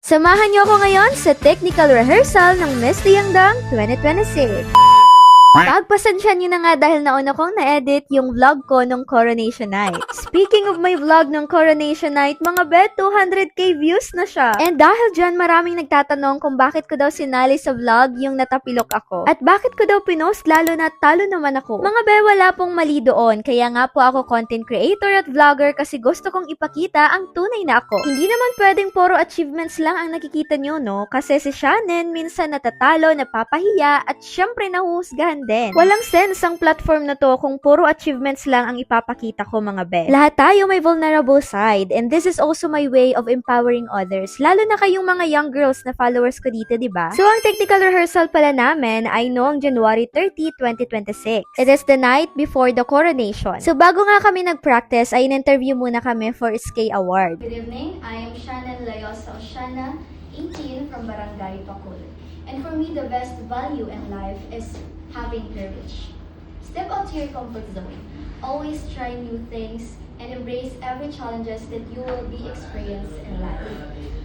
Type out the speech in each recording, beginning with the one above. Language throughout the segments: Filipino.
Samahan niyo ako ngayon sa technical rehearsal ng Miss Liangdang 2026. Pagpasensya niyo na nga dahil nauna kong na-edit yung vlog ko nung Coronation Night. Speaking of my vlog nung Coronation Night, mga bet, 200k views na siya. And dahil dyan, maraming nagtatanong kung bakit ko daw sinali sa vlog yung natapilok ako. At bakit ko daw pinost lalo na talo naman ako. Mga be, wala pong mali doon. Kaya nga po ako content creator at vlogger kasi gusto kong ipakita ang tunay na ako. Hindi naman pwedeng puro achievements lang ang nakikita nyo, no? Kasi si Shannon minsan natatalo, napapahiya, at syempre nahuhusgahan din. Walang sense ang platform na to kung puro achievements lang ang ipapakita ko, mga be. Lahat tayo may vulnerable side, and this is also my way of empowering others, lalo na kayong mga young girls na followers ko dito, diba? So ang technical rehearsal pala namin ay noong January 30, 2026. It is the night before the coronation. So bago nga kami nag-practice ay in-interview muna kami for SK Award. Good evening, I am Shannon Layosa Oshana, 18 from Barangay Pakul. And for me, the best value in life is having courage. Step out to your comfort zone. Always try new things and embrace every challenges that you will be experiencing in life.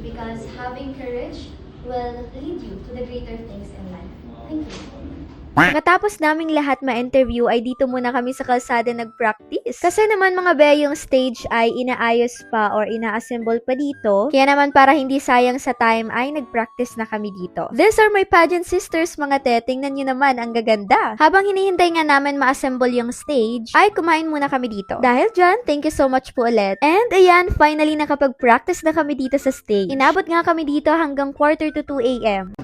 Because having courage will lead you to the greater things in life. Thank you. Pagkatapos naming lahat ma-interview ay dito muna kami sa kalsada nag-practice. Kasi naman mga be, yung stage ay inaayos pa or ina-assemble pa dito. Kaya naman para hindi sayang sa time ay nag-practice na kami dito. These are my pageant sisters, mga te. Tingnan nyo naman, ang gaganda. Habang hinihintay nga namin ma-assemble yung stage, ay kumain muna kami dito. Dahil dyan, thank you so much po ulit. And ayan, finally nakapag-practice na kami dito sa stage. Inabot nga kami dito hanggang 1:45 a.m.